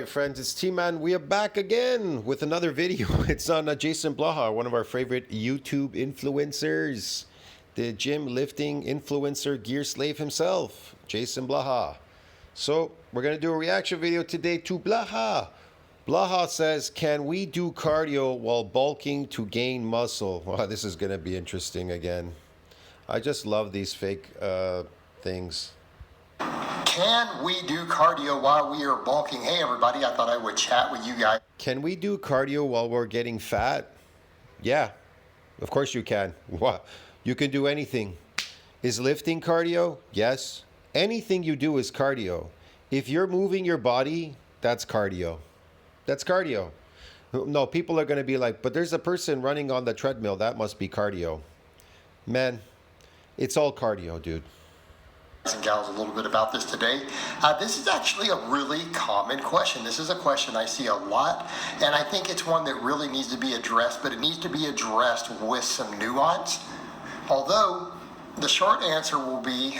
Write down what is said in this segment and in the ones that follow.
friends, it's T-Man. We are back again with another video. It's on JasonBlaha, one of our favorite YouTube influencers, the gym lifting influencer gear slave himself, JasonBlaha. So we're going to do a reaction video today to Blaha. Blaha says, can we do cardio while bulking to gain muscle? Wow, this is going to be interesting again. I just love these fake things. Can we do cardio while we are bulking? Hey everybody, I thought I would chat with you guys. Can we do cardio while we're getting fat? Yeah, of course you can. You can do anything. Is lifting cardio? Yes. Anything you do is cardio. If you're moving your body, that's cardio. That's cardio. No, people are going to be like, but there's a person running on the treadmill. That must be cardio. Man, it's all cardio, dude. And gals, a little bit about this today. This is actually a really common question. This is a question I see a lot, and I think it's one that really needs to be addressed, but it needs to be addressed with some nuance. Although the short answer will be,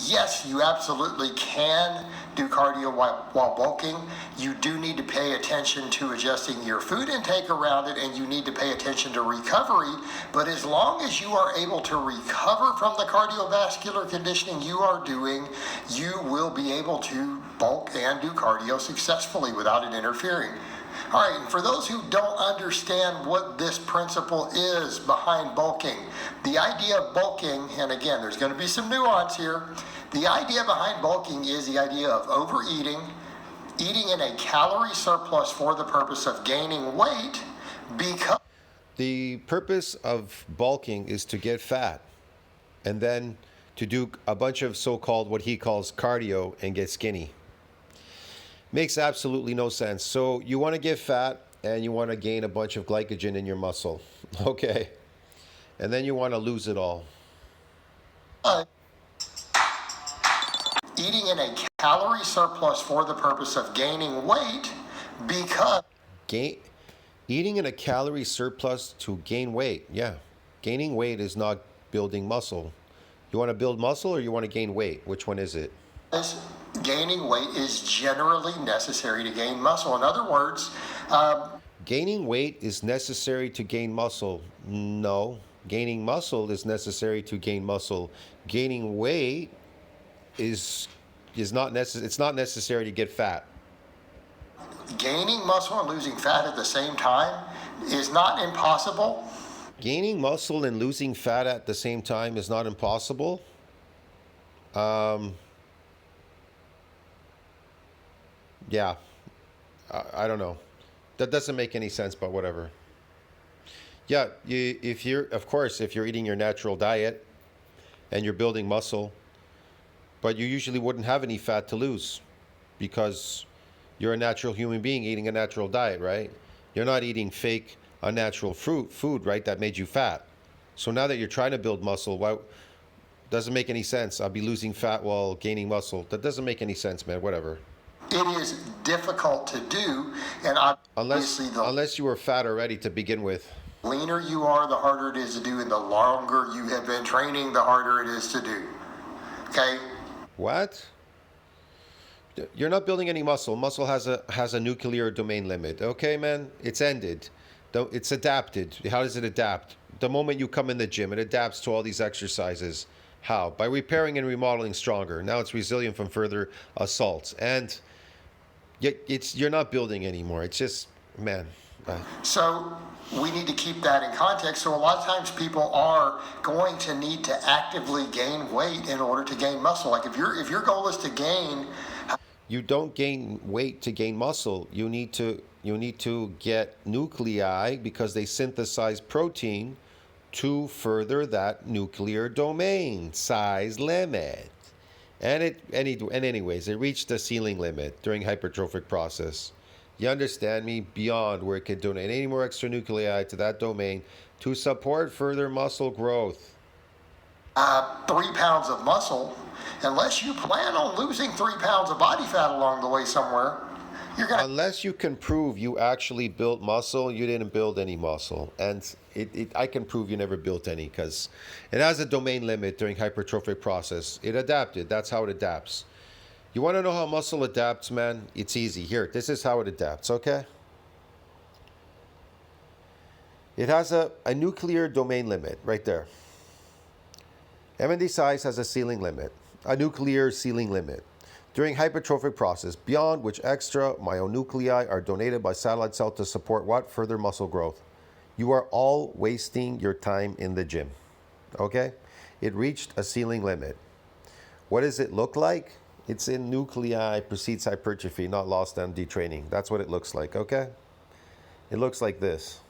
yes, you absolutely can do cardio while bulking. You do need to pay attention to adjusting your food intake around it, and you need to pay attention to recovery. But as long as you are able to recover from the cardiovascular conditioning you are doing, you will be able to bulk and do cardio successfully without it interfering. All right, and for those who don't understand what this principle is behind bulking, the idea of bulking, and again, there's going to be some nuance here, the idea behind bulking is the idea of overeating, eating in a calorie surplus for the purpose of gaining weight, because the purpose of bulking is to get fat and then to do a bunch of so-called what he calls cardio and get skinny. Makes absolutely no sense. So you want to get fat and you want to gain a bunch of glycogen in your muscle. Okay. And then you want to lose it all. Eating in a calorie surplus for the purpose of gaining weight, because eating in a calorie surplus to gain weight. Yeah. Gaining weight is not building muscle. You want to build muscle or you want to gain weight? Which one is it? Gaining weight is generally necessary to gain muscle. In other words, gaining weight is necessary to gain muscle. No. Gaining muscle is necessary to gain muscle. Gaining weight is not necessary. It's not necessary to get fat. Gaining muscle and losing fat at the same time is not impossible. Gaining muscle and losing fat at the same time is not impossible. Yeah, I don't know. That doesn't make any sense, but whatever. Yeah, if you're eating your natural diet and you're building muscle, but you usually wouldn't have any fat to lose because you're a natural human being eating a natural diet, right? You're not eating fake, unnatural food, right, that made you fat. So now that you're trying to build muscle, why doesn't make any sense? I'll be losing fat while gaining muscle. That doesn't make any sense, man. Whatever. It is difficult to do, and obviously unless you were fat already to begin with. The leaner you are, the harder it is to do, and the longer you have been training, the harder it is to do. Okay? What? You're not building any muscle. Muscle has a nuclear domain limit. Okay, man? It's ended. It's adapted. How does it adapt? The moment you come in the gym, it adapts to all these exercises. How? By repairing and remodeling stronger. Now it's resilient from further assaults. And you're not building anymore. It's just, man. So we need to keep that in context. So a lot of times people are going to need to actively gain weight in order to gain muscle. Like if your goal is to gain, you don't gain weight to gain muscle. You need to get nuclei because they synthesize protein to further that nuclear domain size limit. And anyways, it reached the ceiling limit during hypertrophic process. You understand me? Beyond where it can donate any more extra nuclei to that domain to support further muscle growth. 3 pounds of muscle, unless you plan on losing 3 pounds of body fat along the way somewhere, unless you can prove you actually built muscle, you didn't build any muscle. And I can prove you never built any because it has a domain limit during hypertrophic process. It adapted. That's how it adapts. You want to know how muscle adapts, man? It's easy. Here, this is how it adapts, okay? It has a nuclear domain limit right there. MND size has a ceiling limit, a nuclear ceiling limit. During hypertrophic process, beyond which extra myonuclei are donated by satellite cell to support what? Further muscle growth. You are all wasting your time in the gym, okay? It reached a ceiling limit. What does it look like? It's in nuclei precedes hypertrophy, not lost on detraining. That's what it looks like, okay? It looks like this.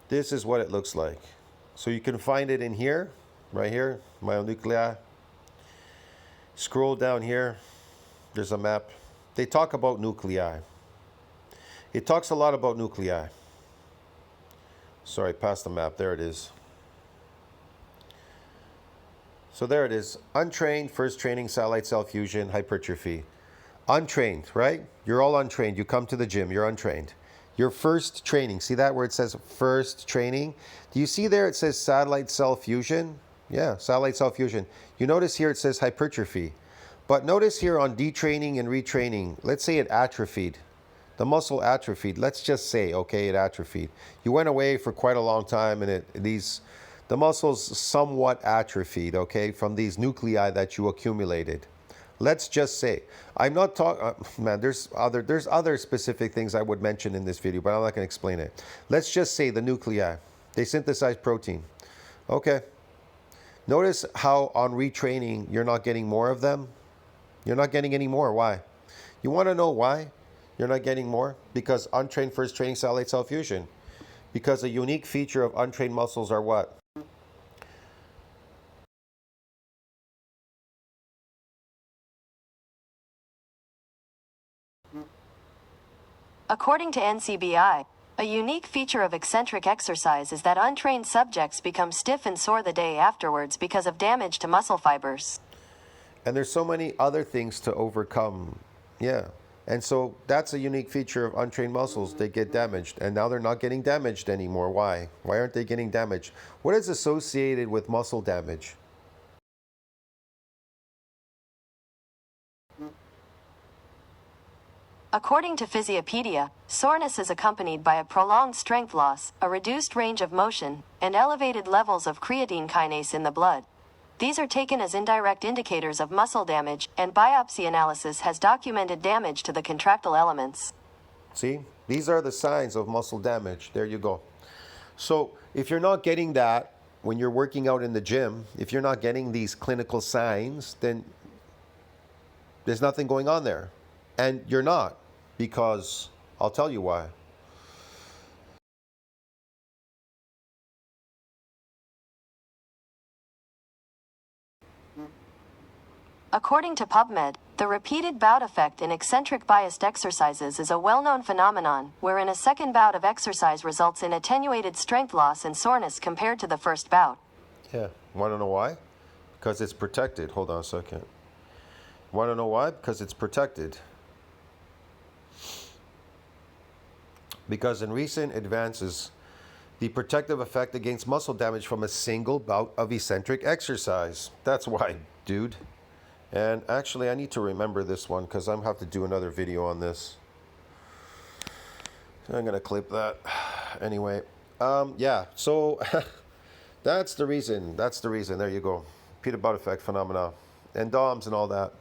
This is what it looks like. So you can find it in here, right here, myonuclei. Scroll down here, there's a map. They talk about nuclei. It talks a lot about nuclei. Sorry, past the map, there it is. So there it is, untrained, first training, satellite cell fusion, hypertrophy. Untrained, right? You're all untrained. You come to the gym, you're untrained. Your first training, see that where it says first training? Do you see there it says satellite cell fusion? Yeah, satellite cell fusion. You notice here it says hypertrophy. But notice here on detraining and retraining, let's say it atrophied. The muscle atrophied. Let's just say, okay, it atrophied. You went away for quite a long time and the muscles somewhat atrophied, okay, from these nuclei that you accumulated. Let's just say, I'm not talking, man, there's other specific things I would mention in this video, but I'm not going to explain it. Let's just say the nuclei, they synthesize protein. Okay. Notice how on retraining, you're not getting more of them. You're not getting any more. Why? You want to know why you're not getting more? Because untrained first training satellite cell fusion. Because a unique feature of untrained muscles are what? According to NCBI, a unique feature of eccentric exercise is that untrained subjects become stiff and sore the day afterwards because of damage to muscle fibers. And there's so many other things to overcome. Yeah. And so that's a unique feature of untrained muscles. They get damaged. And now they're not getting damaged anymore. Why? Why aren't they getting damaged? What is associated with muscle damage? According to Physiopedia, soreness is accompanied by a prolonged strength loss, a reduced range of motion, and elevated levels of creatine kinase in the blood. These are taken as indirect indicators of muscle damage, and biopsy analysis has documented damage to the contractile elements. See, these are the signs of muscle damage. There you go. So if you're not getting that when you're working out in the gym, if you're not getting these clinical signs, then there's nothing going on there. And you're not, because I'll tell you why. According to PubMed, the repeated bout effect in eccentric biased exercises is a well-known phenomenon, wherein a second bout of exercise results in attenuated strength loss and soreness compared to the first bout. Yeah. Want to know why? Because it's protected. Hold on a second. Want to know why? Because it's protected. Because in recent advances, the protective effect against muscle damage from a single bout of eccentric exercise. That's why, dude. And actually, I need to remember this one because I'm have to do another video on this. I'm gonna clip that. Anyway, yeah. So that's the reason. That's the reason. There you go. Peter Butt effect phenomena, and DOMs and all that.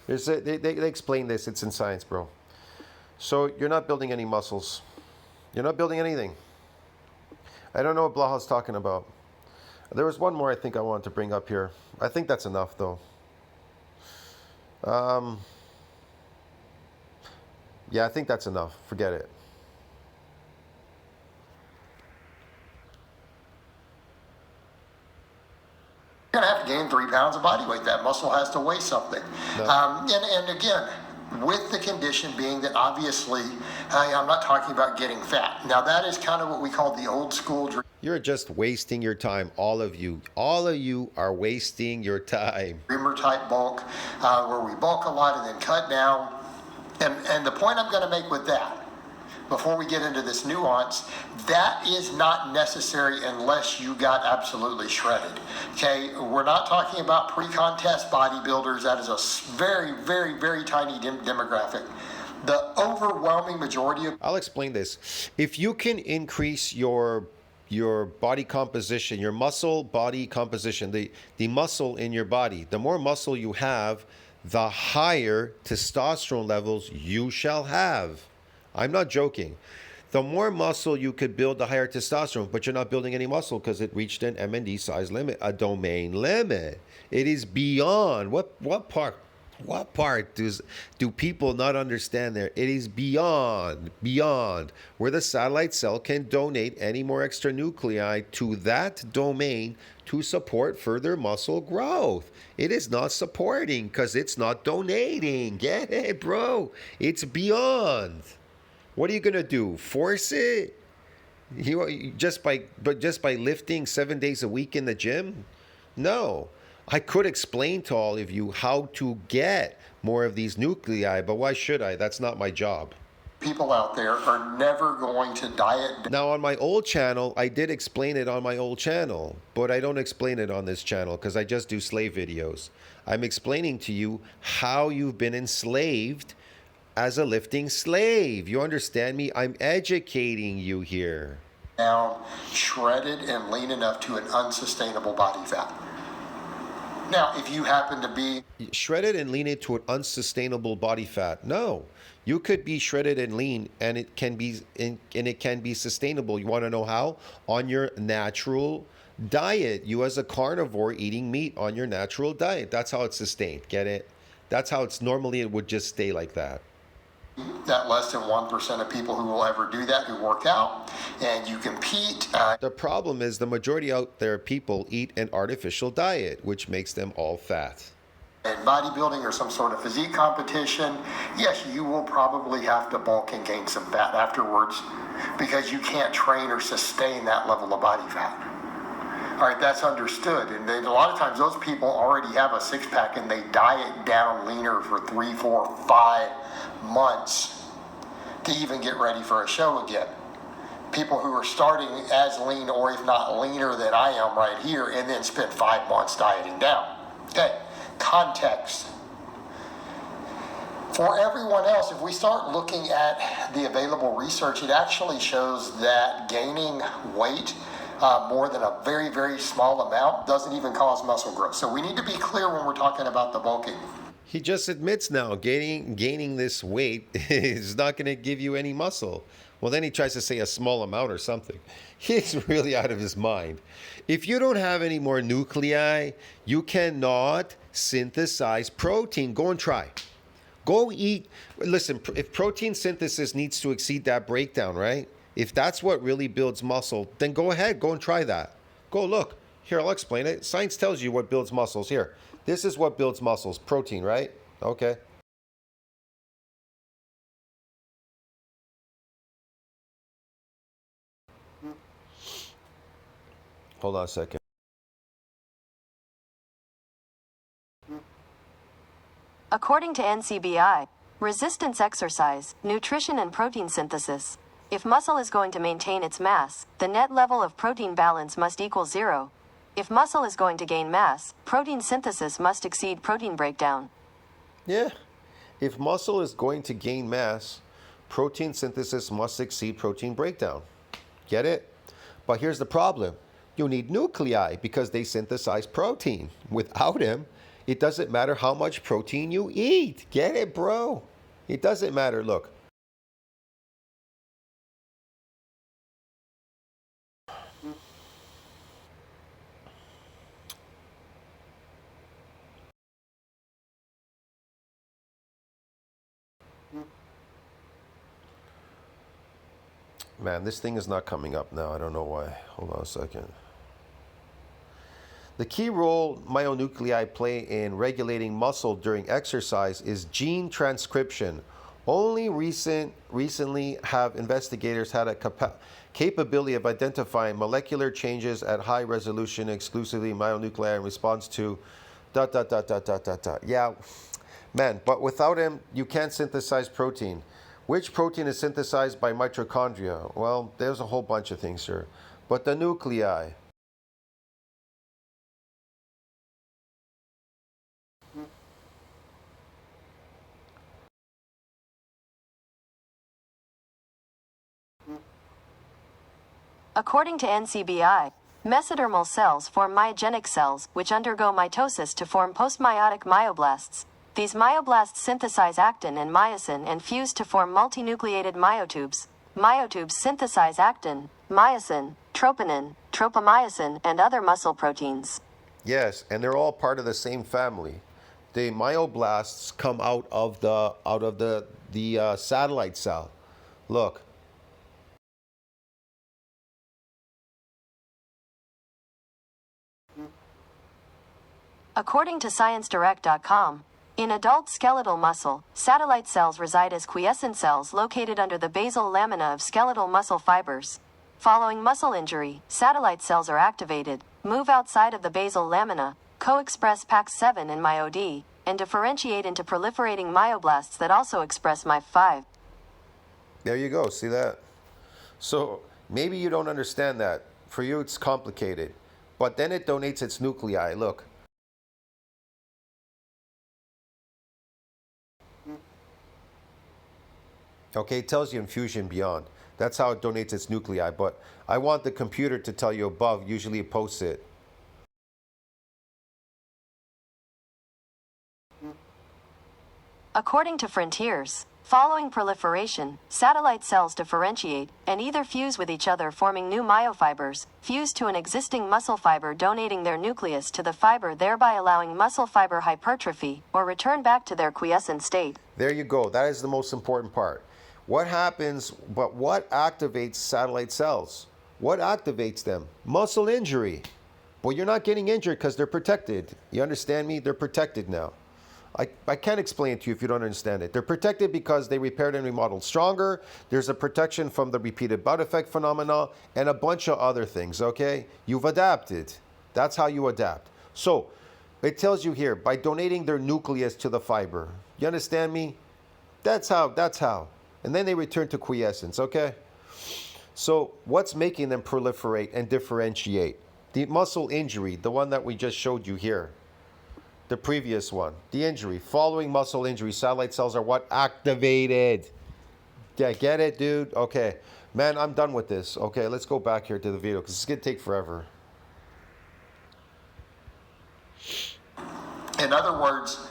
They explain this. It's in science, bro. So you're not building any muscles. You're not building anything. I don't know what Blaha's talking about. There was one more I think I wanted to bring up here. I think that's enough, though. Yeah, I think that's enough. Forget it. You're going to have to gain 3 pounds of body weight. That muscle has to weigh something. No. And again, with the condition being that obviously, I'm not talking about getting fat. Now, that is kind of what we call the old school You're just wasting your time, all of you. All of you are wasting your time. dreamer type bulk, where we bulk a lot and then cut down. And the point I'm going to make with that, before we get into this nuance, that is not necessary unless you got absolutely shredded. Okay, we're not talking about pre-contest bodybuilders. That is a very, very, very tiny demographic. The overwhelming majority of... I'll explain this. If you can increase your body composition, your muscle body composition, the muscle in your body, the more muscle you have, the higher testosterone levels you shall have. I'm not joking. The more muscle you could build, the higher testosterone, but you're not building any muscle because it reached an MND size limit, a domain limit. It is beyond. What part do people not understand there? It is beyond where the satellite cell can donate any more extra nuclei to that domain to support further muscle growth. It is not supporting because it's not donating. Get it, bro? It's beyond. What are you gonna do? Force it? Just by lifting 7 days a week in the gym? No. I could explain to all of you how to get more of these nuclei, but why should I? That's not my job. People out there are never going to diet. Now, on my old channel, I did explain it on my old channel, but I don't explain it on this channel because I just do slave videos. I'm explaining to you how you've been enslaved as a lifting slave. You understand me? I'm educating you here. Down, shredded and lean enough to an unsustainable body fat. Now, if you happen to be shredded and lean into an unsustainable body fat, no. You could be shredded and lean, and it can be sustainable. You want to know how? On your natural diet. You as a carnivore eating meat on your natural diet. That's how it's sustained. Get it? That's how it's normally it would just stay like that. That less than 1% of people who will ever do that, who work out, and you compete. The problem is the majority out there people eat an artificial diet, which makes them all fat. In bodybuilding or some sort of physique competition, yes, you will probably have to bulk and gain some fat afterwards because you can't train or sustain that level of body fat. All right, that's understood. And a lot of times those people already have a six-pack and they diet down leaner for 3, 4, 5 months to even get ready for a show again. People who are starting as lean or if not leaner than I am right here and then spend 5 months dieting down. Okay, context. For everyone else, if we start looking at the available research, it actually shows that gaining weight more than a very, very small amount doesn't even cause muscle growth. So we need to be clear when we're talking about the bulking. He just admits now gaining this weight is not going to give you any muscle. Well, then he tries to say a small amount or something. He's really out of his mind. If you don't have any more nuclei, you cannot synthesize protein. Go and try. Go eat. Listen, if protein synthesis needs to exceed that breakdown, right? If that's what really builds muscle, then go ahead. Go and try that. Go look. Here, I'll explain it. Science tells you what builds muscles. Here. This is what builds muscles. Protein, right? Okay. Hold on a second. According to NCBI, resistance exercise, nutrition and protein synthesis. If muscle is going to maintain its mass, the net level of protein balance must equal 0. If muscle is going to gain mass, protein synthesis must exceed protein breakdown. Yeah. If muscle is going to gain mass, protein synthesis must exceed protein breakdown. Get it? But here's the problem. You need nuclei because they synthesize protein. Without them, it doesn't matter how much protein you eat. Get it, bro? It doesn't matter. Look. Man, this thing is not coming up now. I don't know why. Hold on a second. The key role myonuclei play in regulating muscle during exercise is gene transcription. Only recently have investigators had a capability of identifying molecular changes at high resolution exclusively myonuclei in response to ... Yeah, man, but without him, you can't synthesize protein. Which protein is synthesized by mitochondria? Well, there's a whole bunch of things here. But the nuclei. According to NCBI, mesodermal cells form myogenic cells, which undergo mitosis to form postmeiotic myoblasts. These myoblasts synthesize actin and myosin and fuse to form multinucleated myotubes. Myotubes synthesize actin, myosin, troponin, tropomyosin, and other muscle proteins. Yes, and they're all part of the same family. The myoblasts come out of the satellite cell. Look. According to ScienceDirect.com, in adult skeletal muscle, satellite cells reside as quiescent cells located under the basal lamina of skeletal muscle fibers. Following muscle injury, satellite cells are activated, move outside of the basal lamina, co-express PAX7 and MyoD, and differentiate into proliferating myoblasts that also express MY5. There you go, see that? So maybe you don't understand that. For you it's complicated. But then it donates its nuclei, look. Okay, it tells you in Fusion Beyond. That's how it donates its nuclei, but I want the computer to tell you above, usually it posts it. According to Frontiers, following proliferation, satellite cells differentiate and either fuse with each other forming new myofibers, fuse to an existing muscle fiber donating their nucleus to the fiber thereby allowing muscle fiber hypertrophy, or return back to their quiescent state. There you go, that is the most important part. What happens, but what activates satellite cells? What activates them? Muscle injury. Well, you're not getting injured because they're protected. You understand me? They're protected now. I can't explain it to you if you don't understand it. They're protected because they repaired and remodeled stronger. There's a protection from the repeated bout effect phenomena and a bunch of other things, okay? You've adapted. That's how you adapt. So it tells you here, by donating their nucleus to the fiber. You understand me? That's how. And then they return to quiescence, okay? So what's making them proliferate and differentiate? The muscle injury, the one that we just showed you here. The previous one, the injury. Following muscle injury, satellite cells are what? Activated. Yeah, get it, dude? Okay. Man, I'm done with this. Okay, let's go back here to the video because it's going to take forever. In other words,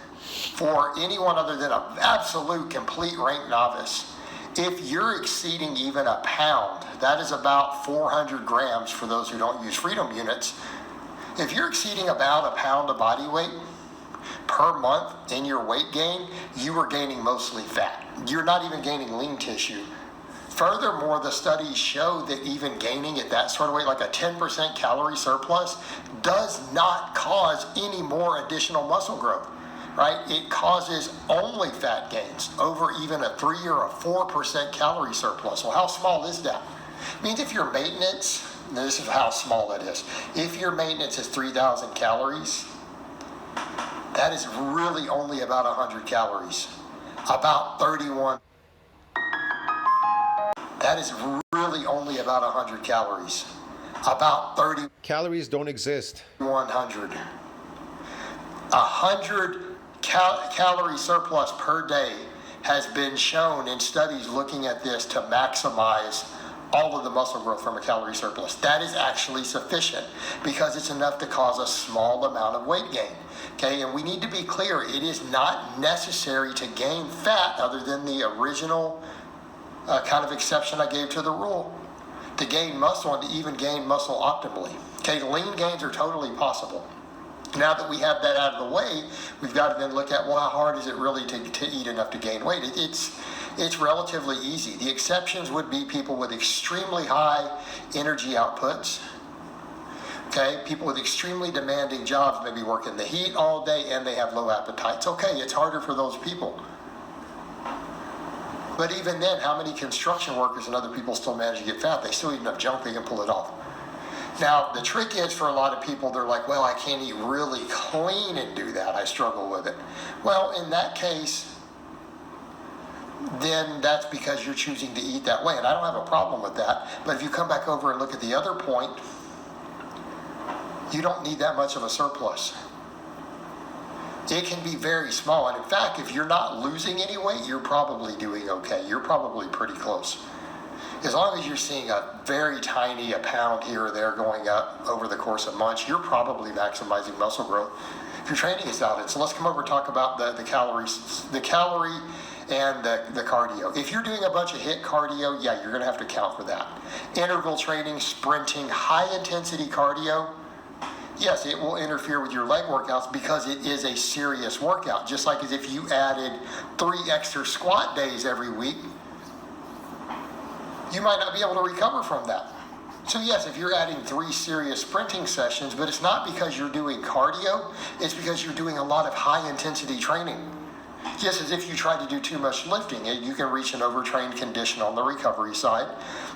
for anyone other than an absolute complete rank novice, if you're exceeding even a pound, that is about 400 grams for those who don't use freedom units. If you're exceeding about a pound of body weight per month in your weight gain, you are gaining mostly fat. You're not even gaining lean tissue. Furthermore, the studies show that even gaining at that sort of weight, like a 10% calorie surplus, does not cause any more additional muscle growth, right? It causes only fat gains over even a 3 or a 4% calorie surplus. Well, how small is that? It means if your maintenance, this is how small that is. If your maintenance is 3,000 calories, that is really only about 100 calories. About 31. That is really only about 100 calories. About 30. Calories don't exist. 100. 100 calorie surplus per day has been shown in studies looking at this to maximize all of the muscle growth from a calorie surplus. That is actually sufficient because it's enough to cause a small amount of weight gain. Okay, and we need to be clear, it is not necessary to gain fat other than the original kind of exception I gave to the rule, to gain muscle and to even gain muscle optimally. Okay, lean gains are totally possible. Now that we have that out of the way, we've got to then look at, well, how hard is it really to eat enough to gain weight? It's relatively easy. The exceptions would be people with extremely high energy outputs. Okay, people with extremely demanding jobs, maybe work in the heat all day and they have low appetites. Okay, it's harder for those people. But even then, how many construction workers and other people still manage to get fat? They still eat enough junk, they can pull it off. Now, the trick is for a lot of people, they're like, well, I can't eat really clean and do that. I struggle with it. Well, in that case, then that's because you're choosing to eat that way. And I don't have a problem with that. But if you come back over and look at the other point, you don't need that much of a surplus. It can be very small. And in fact, if you're not losing any weight, you're probably doing okay. You're probably pretty close. As long as you're seeing a very tiny, a pound here or there going up over the course of months, you're probably maximizing muscle growth. If your training is out, so let's come over and talk about the calorie and the cardio. If you're doing a bunch of HIIT cardio, yeah, you're gonna have to account for that. Interval training, sprinting, high intensity cardio, yes, it will interfere with your leg workouts because it is a serious workout. Just like as if you added 3 extra squat days every week, you might not be able to recover from that. So yes, if you're adding 3 serious sprinting sessions, but it's not because you're doing cardio, it's because you're doing a lot of high intensity training. Just as if you try to do too much lifting, you can reach an overtrained condition on the recovery side.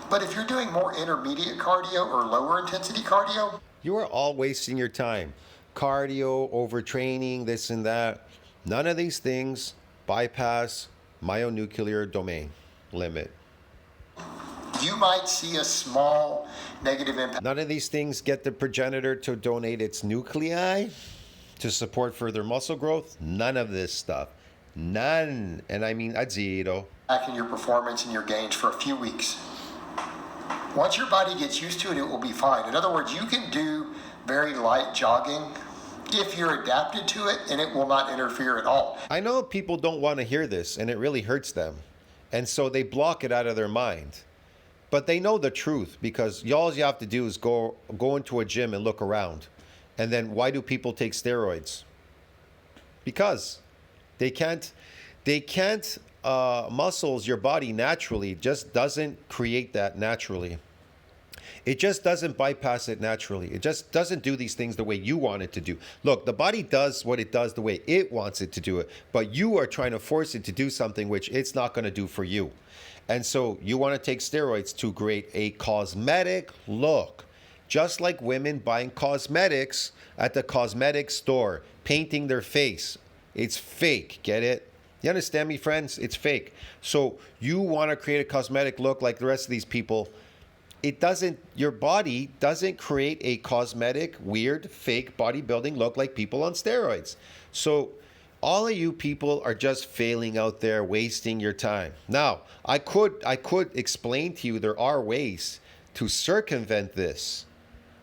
But if you're doing more intermediate cardio or lower intensity cardio, You are all wasting your time. Cardio, overtraining, this and that. None of these things bypass myonuclear domain limit. you might see a small negative impact. None of these things get the progenitor to donate its nuclei to support further muscle growth. None of this stuff. None. And I mean, zero. Back in your performance and your gains for a few weeks. Once your body gets used to it, it will be fine. In other words, you can do very light jogging if you're adapted to it, and it will not interfere at all. I know people don't want to hear this, and it really hurts them. And so they block it out of their mind. But they know the truth, because all you have to do is go into a gym and look around. And then why do people take steroids? Because they can't muscles your body naturally. It just doesn't create that naturally. It just doesn't bypass it naturally. It just doesn't do these things the way you want it to do. Look, the body does what it does the way it wants it to do it, but you are trying to force it to do something which it's not going to do for you. And so you want to take steroids to create a cosmetic look. Just like women buying cosmetics at the cosmetic store, painting their face. It's fake, get it? You understand me, friends? It's fake. So you want to create a cosmetic look like the rest of these people. It doesn't, your body doesn't create a cosmetic, weird, fake bodybuilding look like people on steroids. So all of you people are just failing out there, wasting your time. Now, I could explain to you there are ways to circumvent this.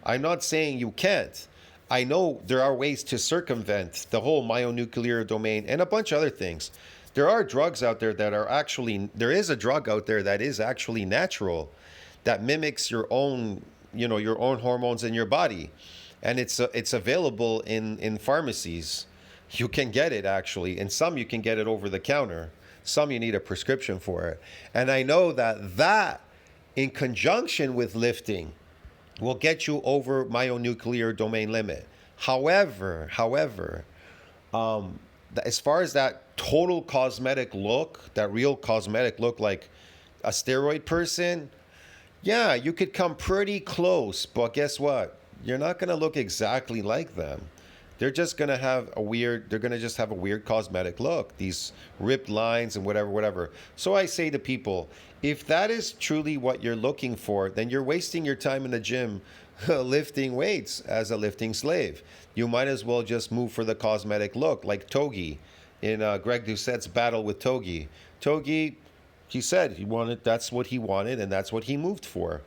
I'm not saying you can't. I know there are ways to circumvent the whole myonuclear domain and a bunch of other things. There are drugs out there that are actually, there is a drug out there that is actually natural, that mimics your own, your own hormones in your body. And it's available in pharmacies. You can get it actually. And some you can get it over the counter. Some you need a prescription for it. And I know that in conjunction with lifting will get you over myonuclear domain limit. However, as far as that total cosmetic look, that real cosmetic look like a steroid person, yeah, you could come pretty close, but guess what? You're not going to look exactly like them. They're just going to have a weird cosmetic look, these ripped lines and whatever. So I say to people, if that is truly what you're looking for, then you're wasting your time in the gym lifting weights as a lifting slave. You might as well just move for the cosmetic look, like Togi in Greg Doucette's battle with Togi. Togi, he said that's what he wanted, and that's what he moved for.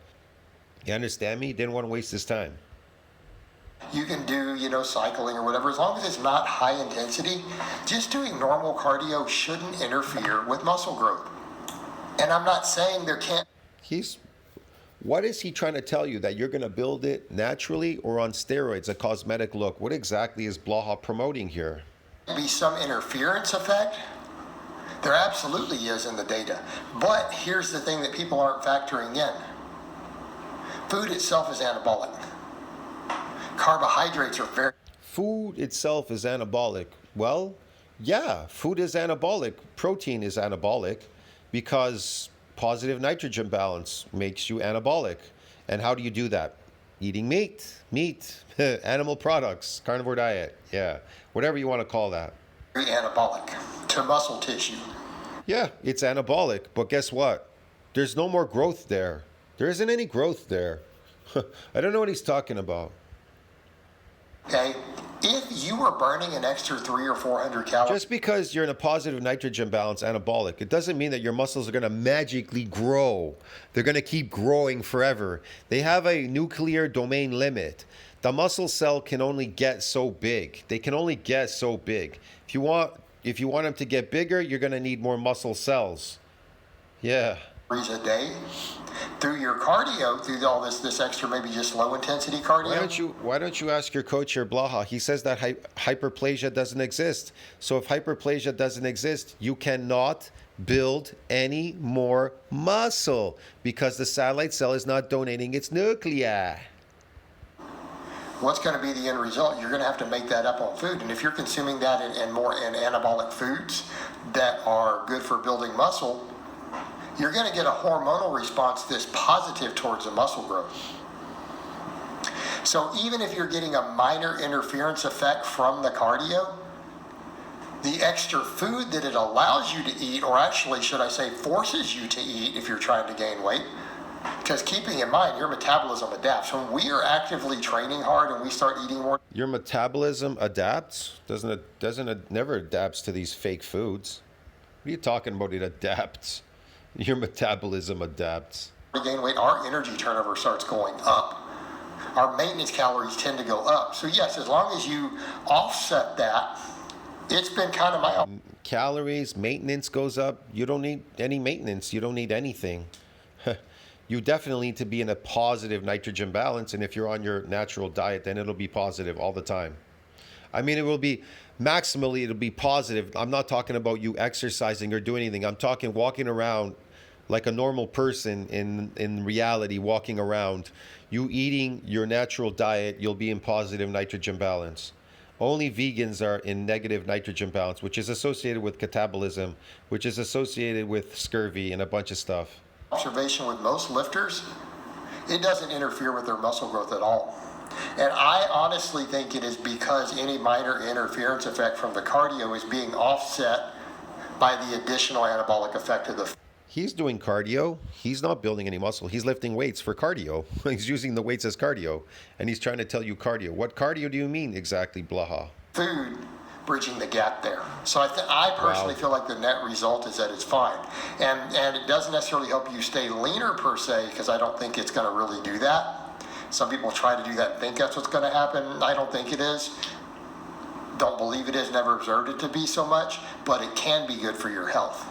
You understand me? He didn't want to waste his time. You can do, cycling or whatever, as long as it's not high intensity. Just doing normal cardio shouldn't interfere with muscle growth. And I'm not saying there can't. What is he trying to tell you? That you're going to build it naturally or on steroids, a cosmetic look? What exactly is Blaha promoting here? Be some interference effect. There absolutely is in the data. But here's the thing that people aren't factoring in. Food itself is anabolic. Carbohydrates are very... Food itself is anabolic. Well, yeah, food is anabolic. Protein is anabolic because positive nitrogen balance makes you anabolic. And how do you do that? Eating meat, animal products, carnivore diet, yeah, whatever you want to call that. Very anabolic to muscle tissue. Yeah, it's anabolic, but guess what? There's no more growth there. There isn't any growth there. I don't know what he's talking about. Okay? If you were burning an extra 300 or 400 calories, Just because you're in a positive nitrogen balance anabolic, it doesn't mean that your muscles are going to magically grow. They're going to keep growing forever. They have a nuclear domain limit. The muscle cell can only get so big. They can only get so big. If you want them to get bigger, you're going to need more muscle cells. Yeah. a day, through your cardio, through all this extra, maybe just low intensity cardio. Why don't you ask your coach here, Blaha? He says that hyperplasia doesn't exist. So if hyperplasia doesn't exist, you cannot build any more muscle because the satellite cell is not donating its nuclei. What's going to be the end result? You're going to have to make that up on food. And if you're consuming that in more in anabolic foods that are good for building muscle, you're going to get a hormonal response that's positive towards the muscle growth. So even if you're getting a minor interference effect from the cardio, the extra food that it allows you to eat, or actually, should I say, forces you to eat if you're trying to gain weight, because keeping in mind, your metabolism adapts. When we are actively training hard and we start eating more, your metabolism adapts? Doesn't it never adapts to these fake foods? What are you talking about? It adapts. Your metabolism adapts. to gain weight, our energy turnover starts going up. Our maintenance calories tend to go up. So yes, as long as you offset that, it's been kind of my Calories, maintenance goes up. You don't need any maintenance. You don't need anything. You definitely need to be in a positive nitrogen balance. And if you're on your natural diet, then it'll be positive all the time. I mean, it will be maximally, it'll be positive. I'm not talking about you exercising or doing anything. I'm talking walking around like a normal person in reality, walking around. You eating your natural diet, you'll be in positive nitrogen balance. Only vegans are in negative nitrogen balance, which is associated with catabolism, which is associated with scurvy and a bunch of stuff. observation with most lifters, it doesn't interfere with their muscle growth at all. And I honestly think it is because any minor interference effect from the cardio is being offset by the additional anabolic effect of the. He's doing cardio. He's not building any muscle. He's lifting weights for cardio. He's using the weights as cardio. And he's trying to tell you cardio. What cardio do you mean exactly, Blaha? Food bridging the gap there. So I personally feel like the net result is that it's fine. And it doesn't necessarily help you stay leaner per se, because I don't think it's going to really do that. Some people try to do that and think that's what's going to happen. I don't think it is. Don't believe it is. Never observed it to be so much. But it can be good for your health.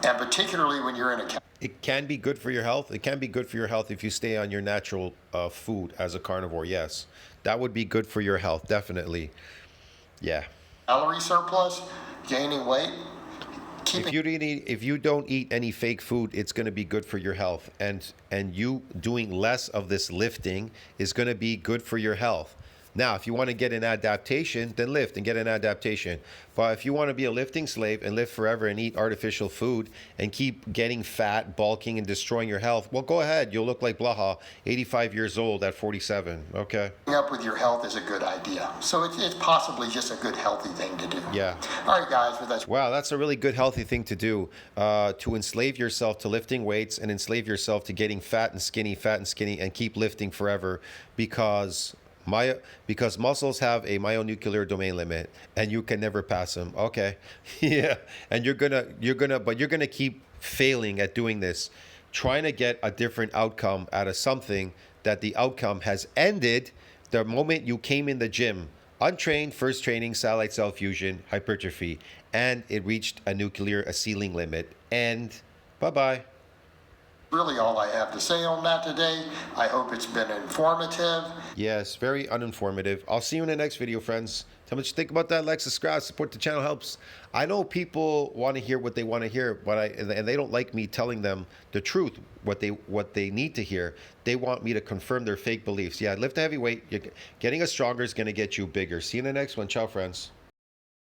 And particularly when you're in a... It can be good for your health. It can be good for your health if you stay on your natural food as a carnivore, yes. That would be good for your health, definitely. Yeah. Calorie surplus, gaining weight, if you don't eat any fake food, it's going to be good for your health. And you doing less of this lifting is going to be good for your health. Now, if you want to get an adaptation, then lift and get an adaptation. But if you want to be a lifting slave and live forever and eat artificial food and keep getting fat, bulking, and destroying your health, well, go ahead. You'll look like Blaha, 85 years old at 47. Okay? up with your health is a good idea. So it's possibly just a good, healthy thing to do. Yeah. All right, guys. Well, that's Wow, that's a really good, healthy thing to do. To enslave yourself to lifting weights and enslave yourself to getting fat and skinny, and keep lifting forever because muscles have a myonuclear domain limit and you can never pass them. Okay. Yeah. And you're gonna keep failing at doing this, trying to get a different outcome out of something that the outcome has ended the moment you came in the gym. Untrained, first training, satellite cell fusion, hypertrophy, and it reached a ceiling limit. And bye-bye. really all I have to say on that today. I hope it's been informative. Yes, very uninformative. I'll see you in the next video, friends. Tell me what you think about that. Like, subscribe, support the channel helps. I know people want to hear what they want to hear, but and they don't like me telling them the truth, what they need to hear. They want me to confirm their fake beliefs. Yeah, lift a heavy weight. Getting us stronger is going to get you bigger. See you in the next one. Ciao, friends.